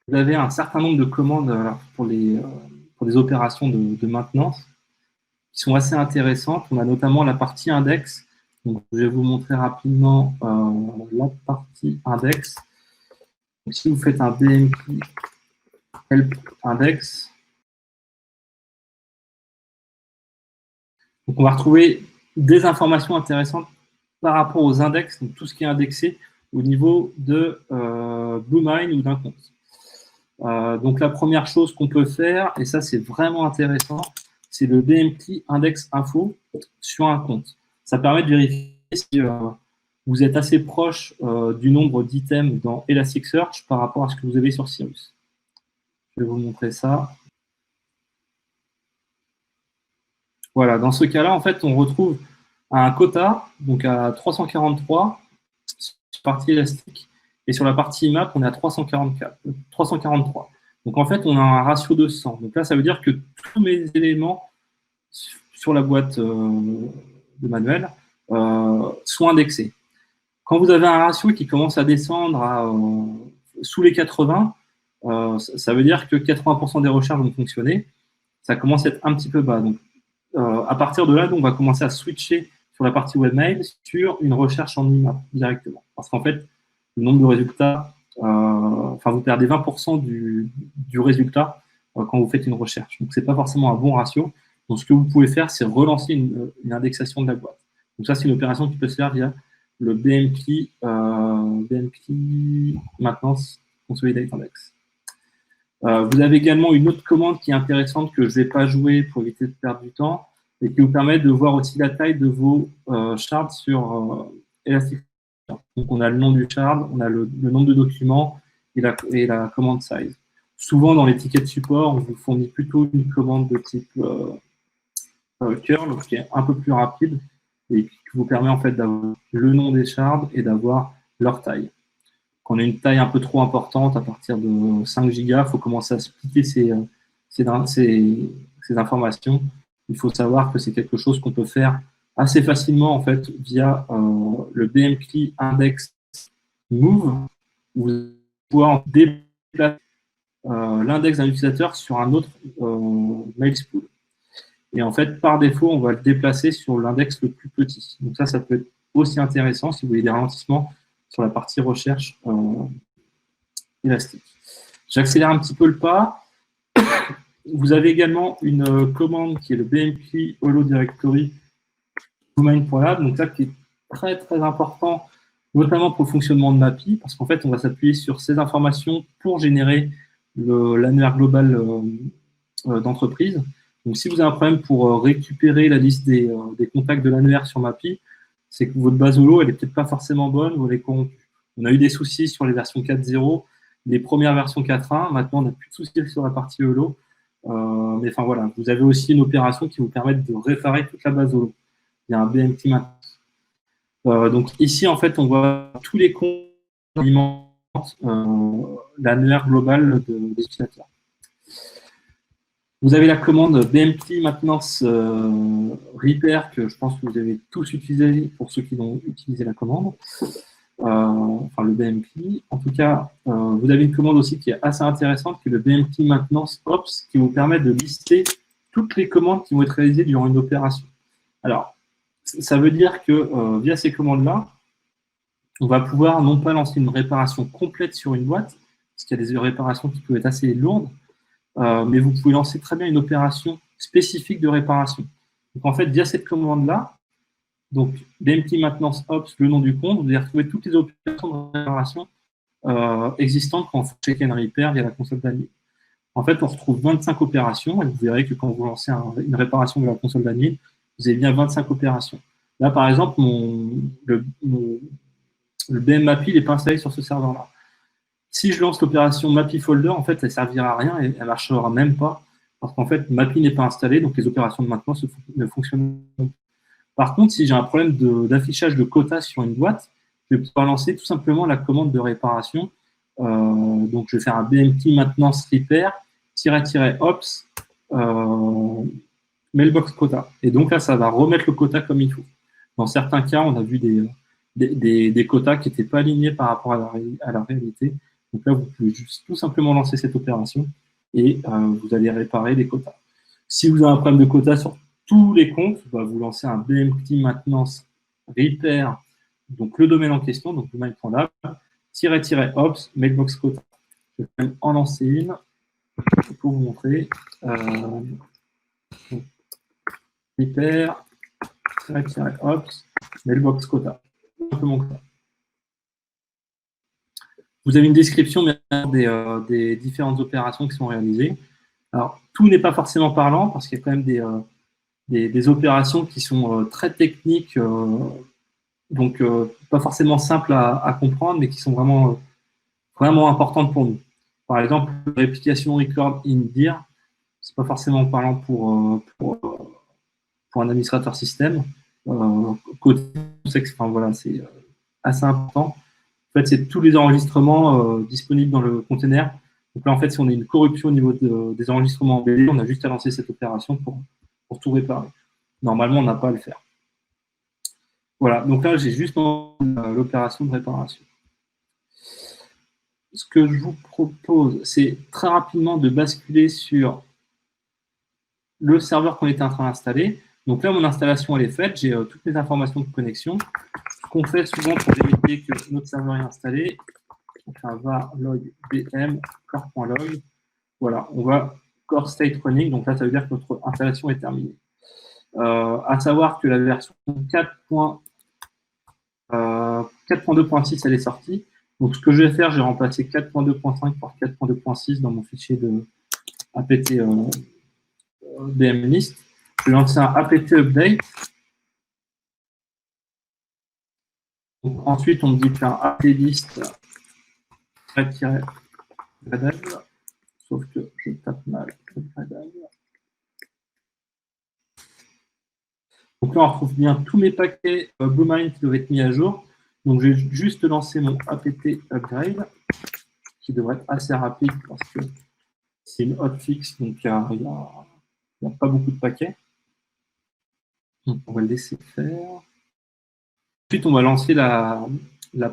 vous avez un certain nombre de commandes pour des opérations de maintenance qui sont assez intéressantes. On a notamment la partie index. Donc, je vais vous montrer rapidement la partie index. Donc, si vous faites un BMP help index, donc on va retrouver des informations intéressantes par rapport aux index, donc tout ce qui est indexé au niveau de Bluemine ou d'un compte. Donc la première chose qu'on peut faire, et ça c'est vraiment intéressant, c'est le BMP index info sur un compte. Ça permet de vérifier si vous êtes assez proche du nombre d'items dans Elasticsearch par rapport à ce que vous avez sur Cirrus. Je vais vous montrer ça. Voilà, dans ce cas-là, en fait, on retrouve un quota, donc à 343 sur la partie élastique, et sur la partie IMAP, on est à 343. Donc en fait, on a un ratio de 100. Donc là, ça veut dire que tous mes éléments sur la boîte de manuel sont indexés. Quand vous avez un ratio qui commence à descendre sous les 80, ça veut dire que 80% des recherches vont fonctionner. Ça commence à être un petit peu bas. Donc, à partir de là, on va commencer à switcher sur la partie webmail sur une recherche en IMAP directement. Parce qu'en fait, le nombre de résultats, vous perdez 20% du résultat quand vous faites une recherche. Donc, ce n'est pas forcément un bon ratio. Donc, ce que vous pouvez faire, c'est relancer une indexation de la boîte. Donc, ça, c'est une opération qui peut se faire via le BMP Maintenance Consolidate Index. Vous avez également une autre commande qui est intéressante que je ne vais pas jouer pour éviter de perdre du temps et qui vous permet de voir aussi la taille de vos shards sur Elasticsearch. Donc, on a le nom du shard, on a le nombre de documents et la commande size. Souvent, dans les tickets de support, on vous fournit plutôt une commande de type curl, qui est un peu plus rapide et qui vous permet en fait d'avoir le nom des shards et d'avoir leur taille. Quand on a une taille un peu trop importante, à partir de 5 gigas, il faut commencer à splitter ces informations. Il faut savoir que c'est quelque chose qu'on peut faire assez facilement en fait via le BMP Index Move. Vous allez pouvoir déplacer l'index d'un utilisateur sur un autre mail spool. Et en fait, par défaut, on va le déplacer sur l'index le plus petit. Donc ça peut être aussi intéressant si vous voulez des ralentissements sur la partie recherche élastique. J'accélère un petit peu le pas. Vous avez également une commande qui est le BMP Holo Directory domain.lab. Donc ça qui est très très important, notamment pour le fonctionnement de MAPI, parce qu'en fait, on va s'appuyer sur ces informations pour générer l'annuaire global d'entreprise. Donc, si vous avez un problème pour récupérer la liste des contacts de l'annuaire sur MAPI, c'est que votre base Holo, elle n'est peut-être pas forcément bonne ou elle est corrompue. On a eu des soucis sur les versions 4.0, les premières versions 4.1. Maintenant, on n'a plus de soucis sur la partie Holo. Mais enfin, voilà, vous avez aussi une opération qui vous permet de réparer toute la base Holo. Il y a un BMP maintenance. Donc, ici, en fait, on voit tous les comptes qui alimentent l'annuaire global des utilisateurs. Vous avez la commande BMP Maintenance Repair que je pense que vous avez tous utilisé pour ceux qui ont utilisé la commande, enfin le BMP. En tout cas, vous avez une commande aussi qui est assez intéressante, qui est le BMP Maintenance Ops, qui vous permet de lister toutes les commandes qui vont être réalisées durant une opération. Alors, ça veut dire que via ces commandes-là, on va pouvoir non pas lancer une réparation complète sur une boîte, parce qu'il y a des réparations qui peuvent être assez lourdes, mais vous pouvez lancer très bien une opération spécifique de réparation. Donc en fait, via cette commande-là, donc BMP Maintenance Ops, le nom du compte, vous allez retrouver toutes les opérations de réparation existantes quand on fait check and repair via la console d'admin. En fait, on retrouve 25 opérations et vous verrez que quand vous lancez une réparation de la console d'admin, vous avez bien 25 opérations. Là, par exemple, le BM MAPI n'est pas installé sur ce serveur-là. Si je lance l'opération MAPI Folder, en fait, elle ne servira à rien et elle ne marchera même pas parce qu'en fait, MAPI n'est pas installé, donc les opérations de maintenance ne fonctionnent pas. Par contre, si j'ai un problème d'affichage de quota sur une boîte, je vais pouvoir lancer tout simplement la commande de réparation. Donc, je vais faire un BMP maintenance repair --ops mailbox quota. Et donc là, ça va remettre le quota comme il faut. Dans certains cas, on a vu des quotas qui n'étaient pas alignés par rapport à la réalité. Donc là, vous pouvez juste tout simplement lancer cette opération et vous allez réparer les quotas. Si vous avez un problème de quota sur tous les comptes, vous lancez un BMP maintenance repair, donc le domaine en question, donc domaine.lab, --ops mailbox quota. Je vais même en lancer une pour vous montrer. Repair --ops mailbox quota. Simplement que ça. Vous avez une description des différentes opérations qui sont réalisées. Alors, tout n'est pas forcément parlant parce qu'il y a quand même des opérations qui sont très techniques, donc pas forcément simples à comprendre, mais qui sont vraiment, vraiment importantes pour nous. Par exemple, réplication record in dir, c'est pas forcément parlant pour un administrateur système. Côté, enfin, voilà, c'est assez important. En fait, c'est tous les enregistrements disponibles dans le container. Donc là, en fait, si on a une corruption au niveau des enregistrements embellés, on a juste à lancer cette opération pour tout réparer. Normalement, on n'a pas à le faire. Voilà, donc là, j'ai juste l'opération de réparation. Ce que je vous propose, c'est très rapidement de basculer sur le serveur qu'on était en train d'installer. Donc là, mon installation, elle est faite. J'ai toutes les informations de connexion. Ce qu'on fait souvent pour vérifier que notre serveur est installé, on fait un var log bm core.log. Voilà, on va core state running. Donc là, ça veut dire que notre installation est terminée. À savoir que la version 4.2.6, elle est sortie. Donc, ce que je vais faire, j'ai remplacé 4.2.5 par 4.2.6 dans mon fichier de apt bmlist. Je vais lancer un apt update. Donc, ensuite, on me dit de faire apt list gradle, sauf que je tape mal gradle. Donc là, on retrouve bien tous mes paquets Bluemind qui doivent être mis à jour. Donc, je vais juste lancer mon apt upgrade, qui devrait être assez rapide parce que c'est une hotfix, donc il n'y a pas beaucoup de paquets. Donc, on va le laisser faire. Ensuite, on va lancer la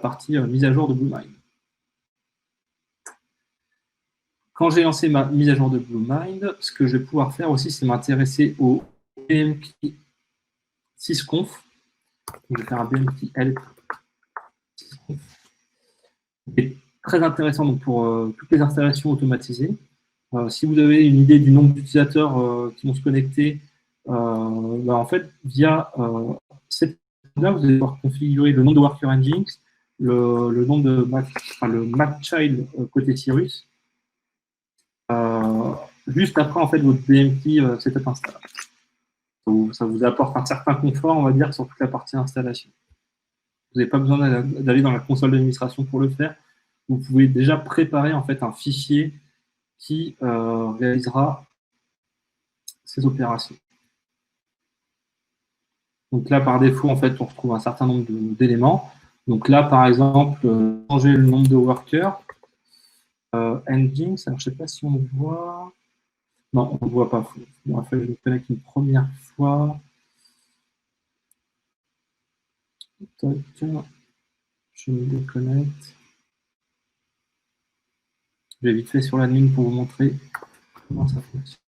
partie mise à jour de Bluemind. Quand j'ai lancé ma mise à jour de Bluemind, ce que je vais pouvoir faire aussi, c'est m'intéresser au BMP sysconf. Je vais faire un BMP help. C'est très intéressant donc, pour toutes les installations automatisées. Si vous avez une idée du nombre d'utilisateurs qui vont se connecter, en fait, via cette là, vous allez pouvoir configurer le nombre de worker engines, le nombre de le Mac child côté Cyrus, juste après en fait votre BMP setup install. Ça vous apporte un certain confort, on va dire, sur toute la partie installation. Vous n'avez pas besoin d'aller dans la console d'administration pour le faire. Vous pouvez déjà préparer en fait un fichier qui réalisera ces opérations. Donc là, par défaut, en fait, on retrouve un certain nombre d'éléments. Donc là, par exemple, changer le nombre de workers. Engines, alors je ne sais pas si on le voit. Non, on ne voit pas. En fait, je me connecte une première fois. Je me déconnecte. Je vais vite fait sur l'admin pour vous montrer comment ça fonctionne.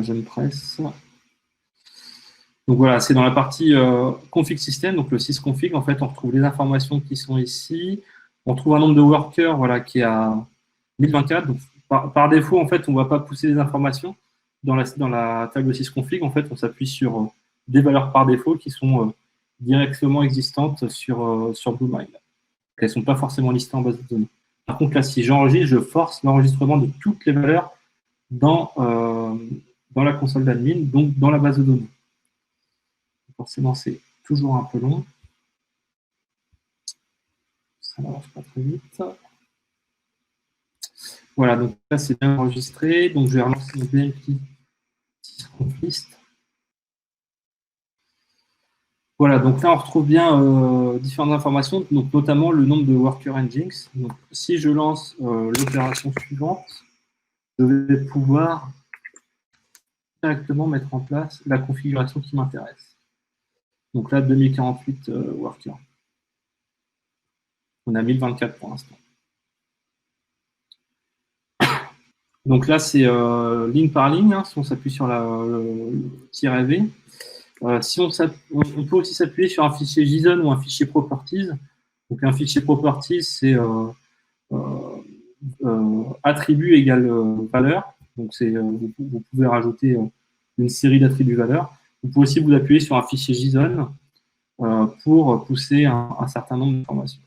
Je me presse. Donc voilà, c'est dans la partie config system, donc le sysconfig. En fait, on retrouve les informations qui sont ici. On trouve un nombre de workers voilà, qui est à 1024. Donc, par défaut, en fait, on ne va pas pousser les informations dans la table sysconfig. En fait, on s'appuie sur des valeurs par défaut qui sont directement existantes sur Bluemind. Elles ne sont pas forcément listées en base de données. Par contre, là, si j'enregistre, je force l'enregistrement de toutes les valeurs dans la console d'admin, donc dans la base de données. Forcément, c'est toujours un peu long. Ça n'avance pas très vite. Voilà, donc là, c'est bien enregistré. Donc, je vais relancer mon BMP sysconflist. Voilà, donc là, on retrouve bien différentes informations, donc notamment le nombre de worker engines. Donc, si je lance l'opération suivante, je vais pouvoir directement mettre en place la configuration qui m'intéresse. Donc là, 2048 workers. On a 1024 pour l'instant. Donc là, c'est ligne par ligne, hein, si on s'appuie sur le tiret V. Si on peut aussi s'appuyer sur un fichier JSON ou un fichier properties. Donc un fichier properties, c'est attribut égale valeur. Donc vous pouvez rajouter une série d'attributs valeurs. Vous pouvez aussi vous appuyer sur un fichier JSON pour pousser un certain nombre d'informations.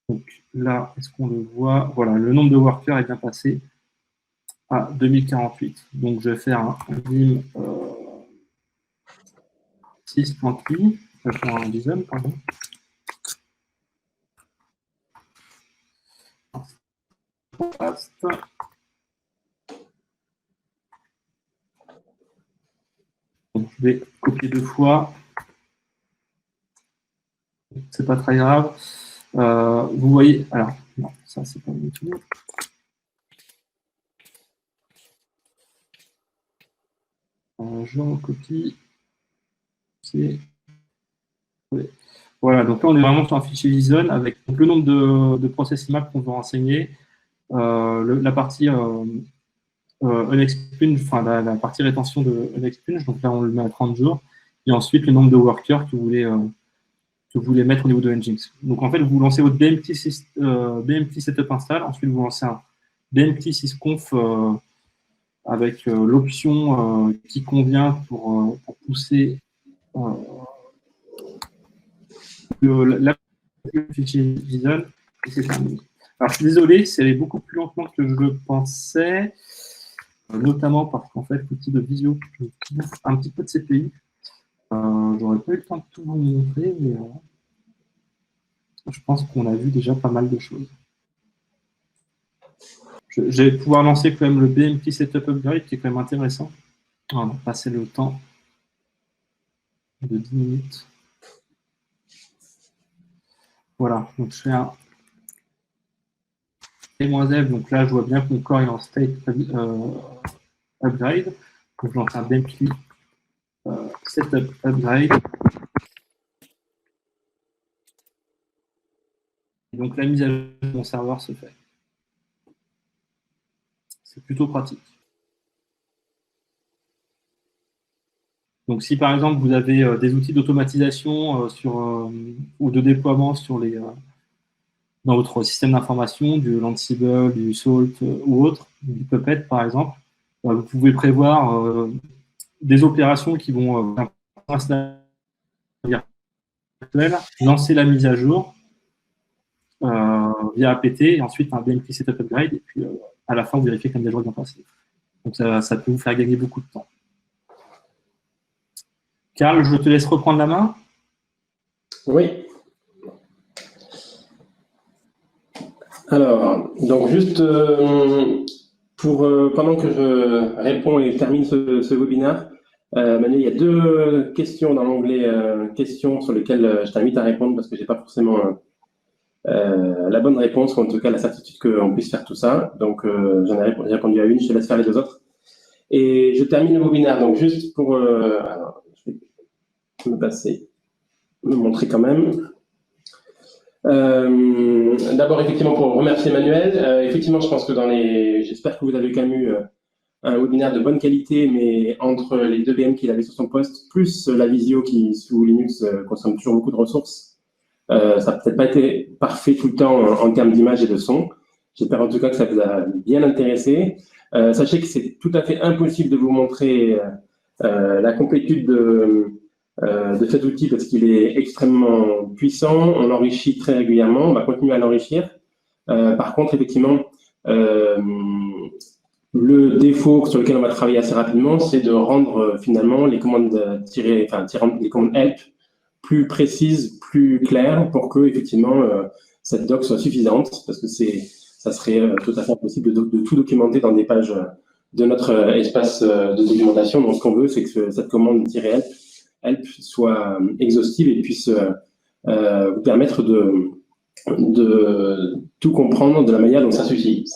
Donc là, est-ce qu'on le voit? Voilà, le nombre de workers est bien passé à 2048. Donc je vais faire un vim 6.8, un JSON, pardon. Donc, je vais copier 2 fois. C'est pas très grave. Vous voyez, alors, non, ça c'est pas du tout. Je recopie. Voilà, donc là on est vraiment sur un fichier JSON avec donc, le nombre de process IMAP qu'on veut renseigner, la partie unexpunge, enfin la partie rétention de unexpunge, donc là on le met à 30 jours, et ensuite le nombre de workers que vous voulez que vous voulez mettre au niveau de Nginx. Donc, en fait, vous lancez votre BMT Setup Install. Ensuite, vous lancez un BMT sysconf avec l'option qui convient pour pousser la fichier JSON. Et c'est terminé. Alors, je suis désolé, c'est allé beaucoup plus lentement que je le pensais, notamment parce qu'en fait, l'outil de visio bouffe un petit peu de CPU. J'aurais pas eu le temps de tout vous montrer, mais je pense qu'on a vu déjà pas mal de choses. Je vais pouvoir lancer quand même le BMP Setup Upgrade, qui est quand même intéressant. On va passer le temps de 10 minutes. Voilà, donc je fais un T-F, donc là, je vois bien que mon corps est en state upgrade. Donc je lance un BMP Setup Upgrade. Et donc la mise à jour de mon serveur se fait. C'est plutôt pratique. Donc si par exemple vous avez des outils d'automatisation ou de déploiement dans votre système d'information, du Ansible, du Salt ou autre, du Puppet par exemple, vous pouvez prévoir des opérations qui vont lancer la mise à jour via apt et ensuite un BMP Setup Upgrade et puis à la fin vous vérifiez que la mise à jour est bien passée. Donc ça peut vous faire gagner beaucoup de temps. Karl, je te laisse reprendre la main. Oui. Alors, donc juste pendant que je réponds et termine ce webinaire, Manu, il y a 2 questions dans l'onglet questions sur lesquelles je t'invite à répondre parce que je n'ai pas forcément la bonne réponse, ou en tout cas la certitude qu'on puisse faire tout ça. Donc, j'en ai répondu à une, je te laisse faire les 2 autres. Et je termine le webinaire, donc juste pour... alors, je vais me montrer quand même. D'abord, effectivement, pour remercier Manuel. Effectivement, je pense que j'espère que vous avez quand même eu un webinaire de bonne qualité, mais entre les 2 VM qu'il avait sur son poste, plus la visio qui, sous Linux, consomme toujours beaucoup de ressources, ça n'a peut-être pas été parfait tout le temps en termes d'image et de son. J'espère en tout cas que ça vous a bien intéressé. Sachez que c'est tout à fait impossible de vous montrer la complétude de cet outil parce qu'il est extrêmement puissant, on l'enrichit très régulièrement, on va continuer à l'enrichir. Par contre, effectivement, le défaut sur lequel on va travailler assez rapidement, c'est de rendre finalement les commandes les commandes help plus précises, plus claires pour que effectivement cette doc soit suffisante, parce que ça serait tout à fait impossible de tout documenter dans des pages de notre espace de documentation. Donc ce qu'on veut, c'est que cette commande help soit exhaustive et puisse vous permettre de tout comprendre de la manière dont ça s'utilise.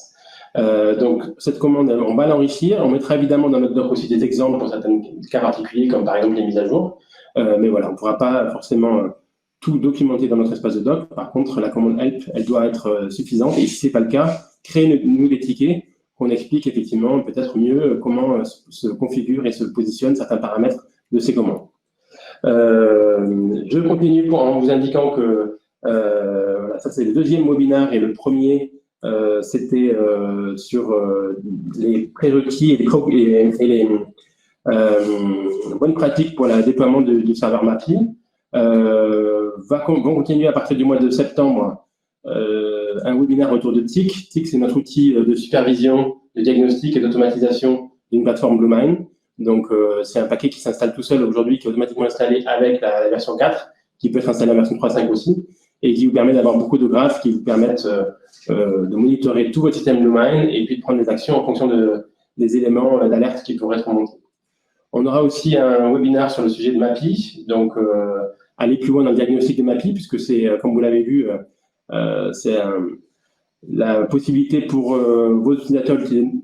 Donc, cette commande, on va l'enrichir. On mettra évidemment dans notre doc aussi des exemples pour certains cas particuliers, comme par exemple les mises à jour. Mais voilà, on ne pourra pas forcément tout documenter dans notre espace de doc. Par contre, la commande help, elle doit être suffisante. Et si ce n'est pas le cas, créez-nous des tickets qu'on explique effectivement peut-être mieux comment se configurent et se positionnent certains paramètres de ces commandes. Je continue en vous indiquant que voilà, ça c'est le 2e webinaire et le premier c'était sur les prérequis et les bonnes pratiques pour le déploiement du serveur MAPI. Vont continuer à partir du mois de septembre un webinaire autour de TIC. TIC, c'est notre outil de supervision, de diagnostic et d'automatisation d'une plateforme Bluemine. Donc, c'est un paquet qui s'installe tout seul aujourd'hui, qui est automatiquement installé avec la version 4, qui peut être installé en version 3.5 aussi, et qui vous permet d'avoir beaucoup de graphes qui vous permettent de monitorer tout votre système Bluemine et puis de prendre des actions en fonction des éléments d'alerte qui pourraient être remontés. On aura aussi un webinaire sur le sujet de MAPI, donc aller plus loin dans le diagnostic de MAPI, puisque c'est, comme vous l'avez vu, c'est la possibilité pour vos utilisateurs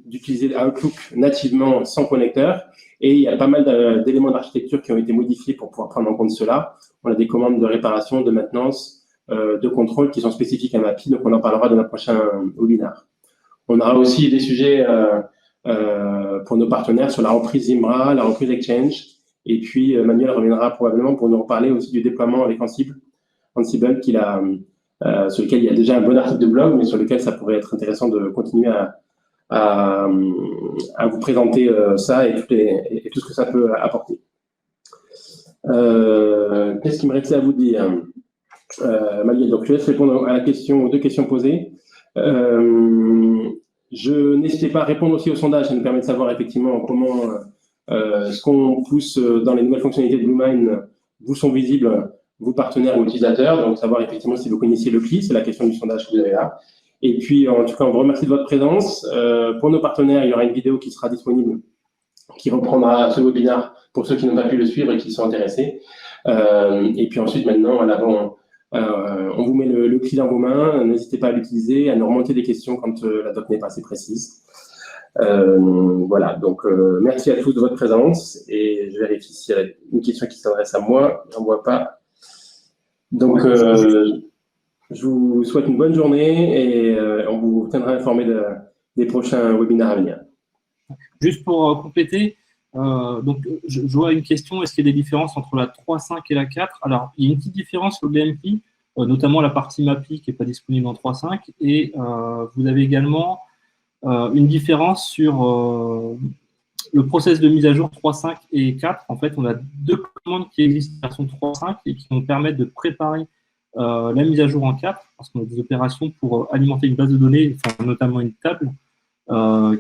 d'utiliser Outlook nativement sans connecteur. Et il y a pas mal d'éléments d'architecture qui ont été modifiés pour pouvoir prendre en compte cela. On a des commandes de réparation, de maintenance, de contrôle qui sont spécifiques à MAPI, donc on en parlera dans un prochain webinaire. On aura aussi des sujets pour nos partenaires sur la reprise Zimbra, la reprise Exchange, et puis Manuel reviendra probablement pour nous reparler aussi du déploiement avec Ansible Ansible sur lequel il y a déjà un bon article de blog, mais sur lequel ça pourrait être intéressant de continuer à vous présenter ça et tout ce que ça peut apporter. Qu'est-ce qui me restait à vous dire, Manuel? Donc, je laisse répondre à aux deux questions posées. N'hésitez pas à répondre aussi au sondage, ça nous permet de savoir effectivement comment ce qu'on pousse dans les nouvelles fonctionnalités de BlueMind vous sont visibles, vos partenaires ou utilisateurs, donc savoir effectivement si vous connaissiez le CLI, c'est la question du sondage que vous avez là. Et puis, en tout cas, on vous remercie de votre présence. Pour nos partenaires, il y aura une vidéo qui sera disponible, qui reprendra ce webinaire pour ceux qui n'ont pas pu le suivre et qui sont intéressés. Et puis ensuite, maintenant, on vous met le CLI dans vos mains. N'hésitez pas à l'utiliser, à nous remonter des questions quand la doc n'est pas assez précise. Voilà, donc merci à tous de votre présence et je vérifie s'il y a une question qui s'adresse à moi. Je n'en vois pas. Donc, je vous souhaite une bonne journée et on vous tiendra informé des prochains webinaires à venir. Juste pour compléter, donc je vois une question, est-ce qu'il y a des différences entre la 3.5 et la 4? Alors, il y a une petite différence sur le BMP, notamment la partie MAPI qui n'est pas disponible en 3.5 et vous avez également une différence sur le process de mise à jour 3.5 et 4. En fait, on a deux commandes qui existent en version 3.5 et qui vont permettre de préparer la mise à jour en 4, parce qu'on a des opérations pour alimenter une base de données, enfin, notamment une table,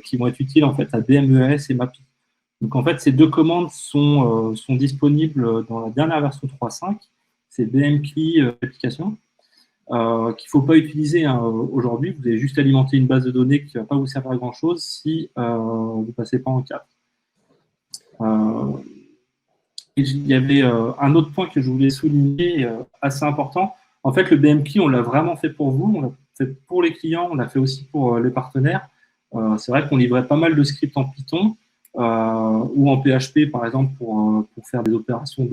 qui vont être utiles en fait à DMES et MAPI. Donc en fait, ces deux commandes sont disponibles dans la dernière version 3.5, c'est BMCLI application, qu'il ne faut pas utiliser aujourd'hui. Vous allez juste alimenter une base de données qui ne va pas vous servir à grand chose si vous ne passez pas en 4. Il y avait un autre point que je voulais souligner, assez important. En fait, le BMCLI, on l'a vraiment fait pour vous, on l'a fait pour les clients, on l'a fait aussi pour les partenaires. C'est vrai qu'on livrait pas mal de scripts en Python ou en PHP, par exemple, pour faire des opérations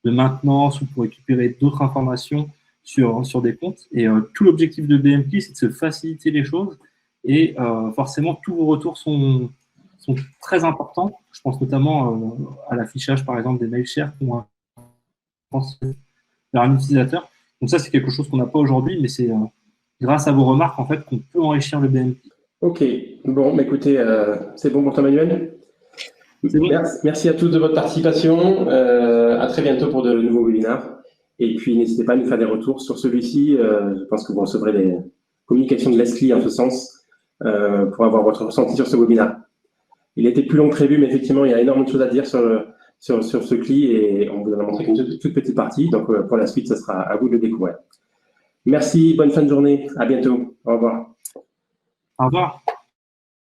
de maintenance ou pour récupérer d'autres informations sur des comptes. Et tout l'objectif de BMCLI, c'est de se faciliter les choses. Et forcément, tous vos retours sont très importants. Je pense notamment à l'affichage, par exemple, des mail shares qu'on pense vers un utilisateur. Donc ça, c'est quelque chose qu'on n'a pas aujourd'hui, mais c'est grâce à vos remarques, en fait, qu'on peut enrichir le BMCLI. Ok, bon, écoutez, c'est bon pour toi, Manuel? Bon. Merci à tous de votre participation. À très bientôt pour de nouveaux webinaires. Et puis, n'hésitez pas à nous faire des retours sur celui-ci. Je pense que vous recevrez des communications de Leslie en ce sens pour avoir votre ressenti sur ce webinaire. Il était plus long que prévu, mais effectivement, il y a énormément de choses à dire sur ce CLI et on vous en a montré qu'une toute petite partie. Donc, pour la suite, ce sera à vous de le découvrir. Merci, bonne fin de journée. À bientôt. Au revoir. Au revoir.